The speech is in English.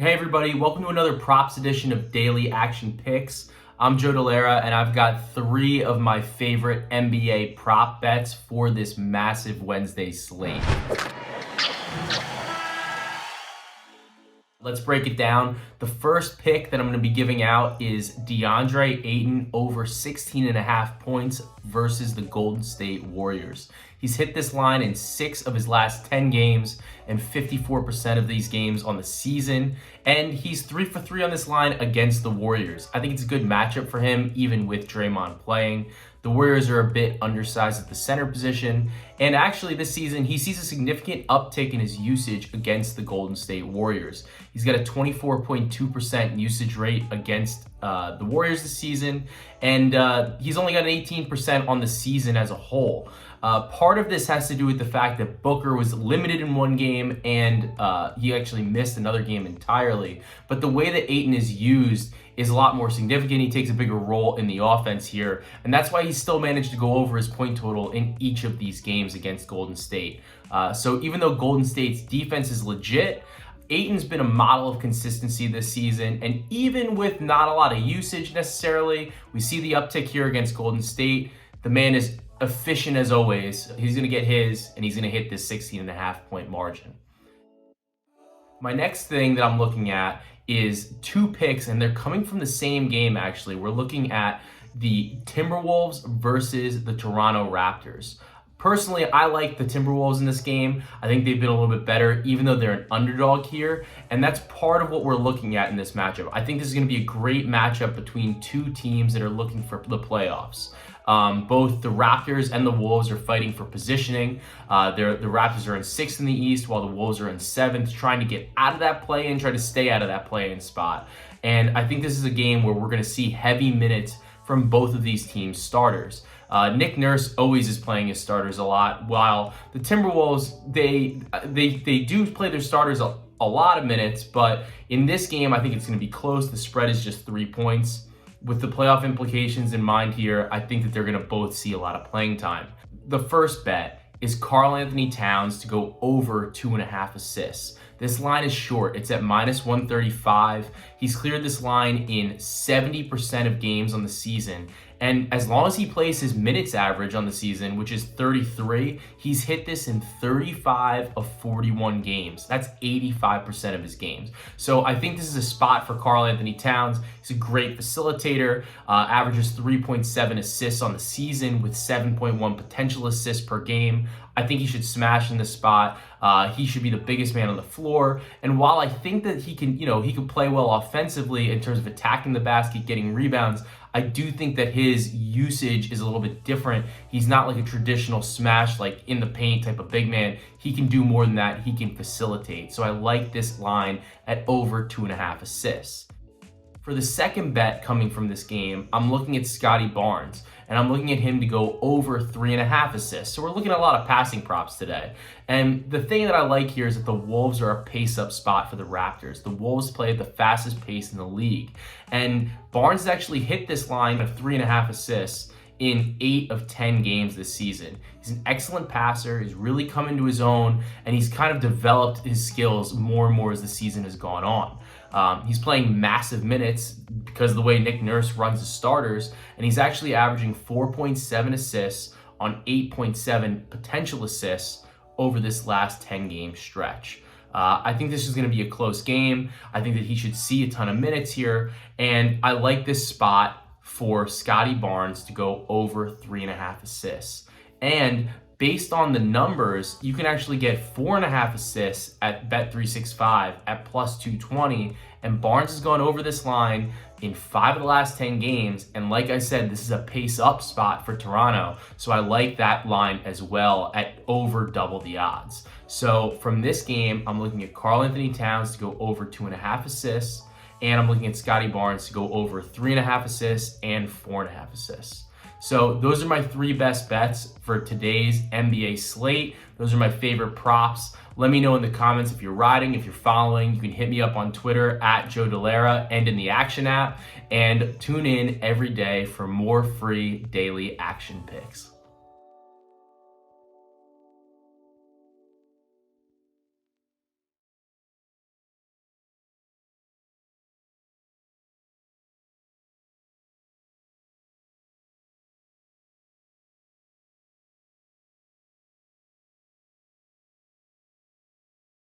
Hey everybody, welcome to another props edition of Daily Action Picks. I'm Joe Delera and I've got 3 of my favorite NBA prop bets for this massive Wednesday slate. Let's break it down. The first pick that I'm going to be giving out is Deandre Ayton over 16.5 points versus the Golden State Warriors. He's hit this line in 6 of his last 10 games and 54% of these games on the season. And he's 3 for 3 on this line against the Warriors. I think it's a good matchup for him, even with Draymond playing. The Warriors are a bit undersized at the center position. And actually this season, he sees a significant uptick in his usage against the Golden State Warriors. He's got a 24.2% usage rate against the Warriors this season. And he's only got an 18% on the season as a whole. Part of this has to do with the fact that Booker was limited in one game and he actually missed another game entirely. But the way that Ayton is used is a lot more significant. He takes a bigger role in the offense here. And that's why he still managed to go over his point total in each of these games against Golden State. So even though Golden State's defense is legit, Ayton's been a model of consistency this season, and even with not a lot of usage necessarily, we see the uptick here against Golden State. The man is efficient as always. He's going to get his, and he's going to hit this 16.5 point margin. My next thing that I'm looking at is 2 picks, and they're coming from the same game actually. We're looking at the Timberwolves versus the Toronto Raptors. Personally, I like the Timberwolves in this game. I think they've been a little bit better, even though they're an underdog here. And that's part of what we're looking at in this matchup. I think this is going to be a great matchup between 2 teams that are looking for the playoffs. Both the Raptors and the Wolves are fighting for positioning. The Raptors are in 6th in the East, while the Wolves are in 7th, trying to get out of that play-in, try to stay out of that play-in spot. And I think this is a game where we're going to see heavy minutes from both of these teams' starters. Nick Nurse always is playing his starters a lot, while the Timberwolves, they do play their starters a lot of minutes, but in this game, I think it's going to be close. The spread is just 3 points. With the playoff implications in mind here, I think that they're going to both see a lot of playing time. The first bet is Karl Towns to go over 2.5 assists. This line is short. It's at -135. He's cleared this line in 70% of games on the season. And as long as he plays his minutes average on the season, which is 33, he's hit this in 35 of 41 games. That's 85% of his games. So I think this is a spot for Karl Towns. He's a great facilitator, averages 3.7 assists on the season with 7.1 potential assists per game. I think he should smash in this spot. He should be the biggest man on the floor. And while I think that he can play well offensively in terms of attacking the basket, getting rebounds, I do think that his usage is a little bit different. He's not like a traditional smash, like in the paint type of big man. He can do more than that. He can facilitate. So I like this line at over 2.5 assists. For the second bet coming from this game, I'm looking at Scottie Barnes, and I'm looking at him to go over 3.5 assists. So we're looking at a lot of passing props today. And the thing that I like here is that the Wolves are a pace-up spot for the Raptors. The Wolves play at the fastest pace in the league. And Barnes has actually hit this line of 3.5 assists in 8 of 10 games this season. He's an excellent passer. He's really come into his own, and he's kind of developed his skills more and more as the season has gone on. He's playing massive minutes because of the way Nick Nurse runs his starters, and he's actually averaging 4.7 assists on 8.7 potential assists over this last 10-game stretch. I think this is going to be a close game. I think that he should see a ton of minutes here, and I like this spot for Scottie Barnes to go over 3.5 assists. And based on the numbers, you can actually get 4.5 assists at Bet365 at +220, and Barnes has gone over this line in 5 of the last 10 games, and like I said, this is a pace-up spot for Toronto, so I like that line as well at over double the odds. So from this game, I'm looking at Karl Towns to go over 2.5 assists, and I'm looking at Scottie Barnes to go over 3.5 assists and 4.5 assists. So those are my 3 best bets for today's NBA slate. Those are my favorite props. Let me know in the comments if you're riding, if you're following. You can hit me up on Twitter at Joe Delera and in the Action app. And tune in every day for more free daily action picks.